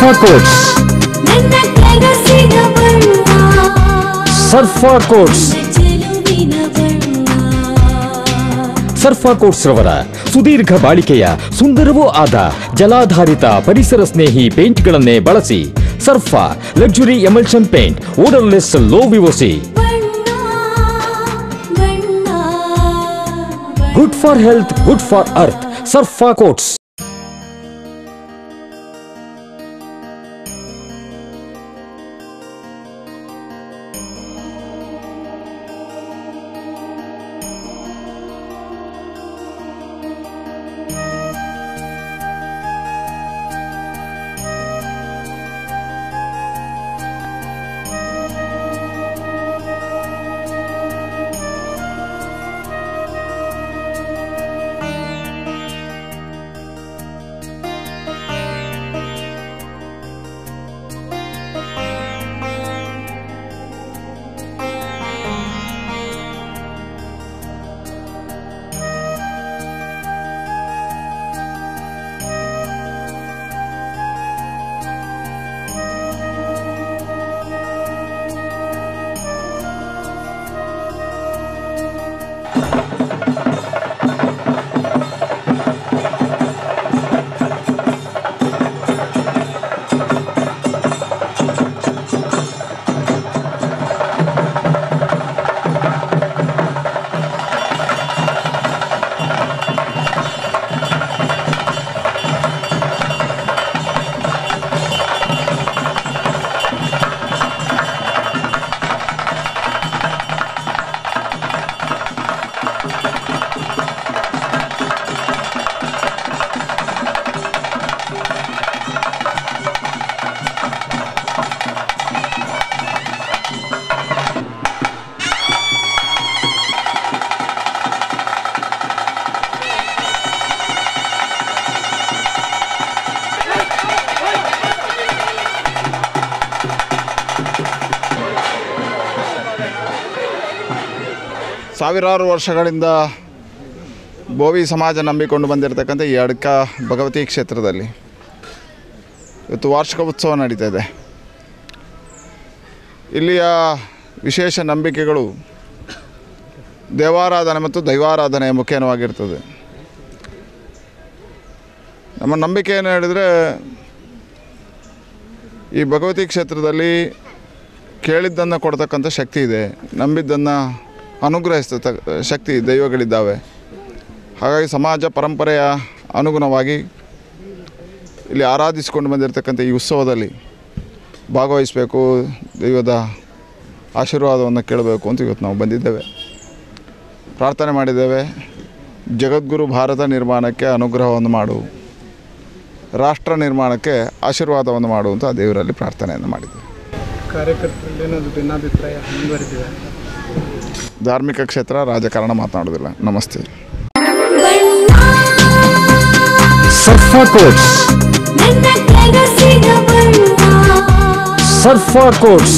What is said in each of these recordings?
ಸರ್ಫಾ quotes. ಸರ್ಫಾ quotes. ಸರ್ಫಾ quotes ರವರ ಸುದೀರ್ಘ ಬಾಳಿಕೆಯ ಸುಂದರವೂ ಆದ ಜಲಾಧಾರಿತ ಪರಿಸರ ಸ್ನೇಹಿ ಪೇಂಟ್ಗಳನ್ನೇ ಬಳಸಿ. ಸರ್ಫಾ luxury emulsion paint, odourless, low VOC, good for health, good for earth. ಸರ್ಫಾ ಕೋಟ್ಸ್. ಸಾವಿರಾರು ವರ್ಷಗಳಿಂದ ಬೋವಿ ಸಮಾಜ ನಂಬಿಕೊಂಡು ಬಂದಿರತಕ್ಕಂಥ ಈ ಅಡ್ಕ ಭಗವತಿ ಕ್ಷೇತ್ರದಲ್ಲಿ ಇವತ್ತು ವಾರ್ಷಿಕ ಉತ್ಸವ ನಡೀತಾ ಇದೆ. ಇಲ್ಲಿಯ ವಿಶೇಷ ನಂಬಿಕೆಗಳು ದೇವಾರಾಧನೆ ಮತ್ತು ದೈವಾರಾಧನೆಯ ಮುಖ್ಯವಾಗಿರ್ತದೆ. ನಮ್ಮ ನಂಬಿಕೆ ಏನು ಹೇಳಿದರೆ, ಈ ಭಗವತಿ ಕ್ಷೇತ್ರದಲ್ಲಿ ಕೇಳಿದ್ದನ್ನು ಕೊಡ್ತಕ್ಕಂಥ ಶಕ್ತಿ ಇದೆ, ನಂಬಿದ್ದನ್ನು ಅನುಗ್ರಹಿಸ್ತ ಶಕ್ತಿ ದೈವಗಳಿದ್ದಾವೆ. ಹಾಗಾಗಿ ಸಮಾಜ ಪರಂಪರೆಯ ಅನುಗುಣವಾಗಿ ಇಲ್ಲಿ ಆರಾಧಿಸಿಕೊಂಡು ಬಂದಿರತಕ್ಕಂಥ ಈ ಉತ್ಸವದಲ್ಲಿ ಭಾಗವಹಿಸಬೇಕು, ದೈವದ ಆಶೀರ್ವಾದವನ್ನು ಕೇಳಬೇಕು ಅಂತ ಇವತ್ತು ನಾವು ಬಂದಿದ್ದೇವೆ. ಪ್ರಾರ್ಥನೆ ಮಾಡಿದ್ದೇವೆ, ಜಗದ್ಗುರು ಭಾರತ ನಿರ್ಮಾಣಕ್ಕೆ ಅನುಗ್ರಹವನ್ನು ಮಾಡು, ರಾಷ್ಟ್ರ ನಿರ್ಮಾಣಕ್ಕೆ ಆಶೀರ್ವಾದವನ್ನು ಮಾಡುವಂಥ ದೇವರಲ್ಲಿ ಪ್ರಾರ್ಥನೆಯನ್ನು ಮಾಡಿದ್ದೇವೆ. ಕಾರ್ಯಕರ್ತರಲ್ಲಿ ಏನಾದರೂ ಭಿನ್ನಾಭಿಪ್ರಾಯ ಮುಂದುವರೆದಿದೆ? ಧಾರ್ಮಿಕ ಕ್ಷೇತ್ರ, ರಾಜಕಾರಣ ಮಾತನಾಡೋದಿಲ್ಲ. ನಮಸ್ತೆ. ಸರ್ಫಾ ಕೋಟ್ಸ್. ಸರ್ಫಾ ಕೋಟ್ಸ್.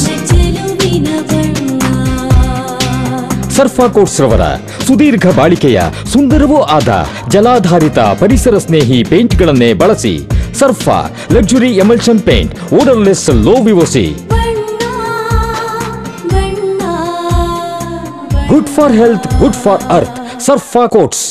ಸರ್ಫಾ ಕೋಟ್ಸ್ ರವರ ಸುದೀರ್ಘ ಬಾಳಿಕೆಯ ಸುಂದರವೂ ಆದ ಜಲಾಧಾರಿತ ಪರಿಸರ ಸ್ನೇಹಿ ಪೇಂಟ್ಗಳನ್ನೇ ಬಳಸಿ. ಸರ್ಫಾ luxury emulsion paint, odourless, low VOC, good for health, good for earth. ಸರ್ಫಾ ಕೋಟ್ಸ್.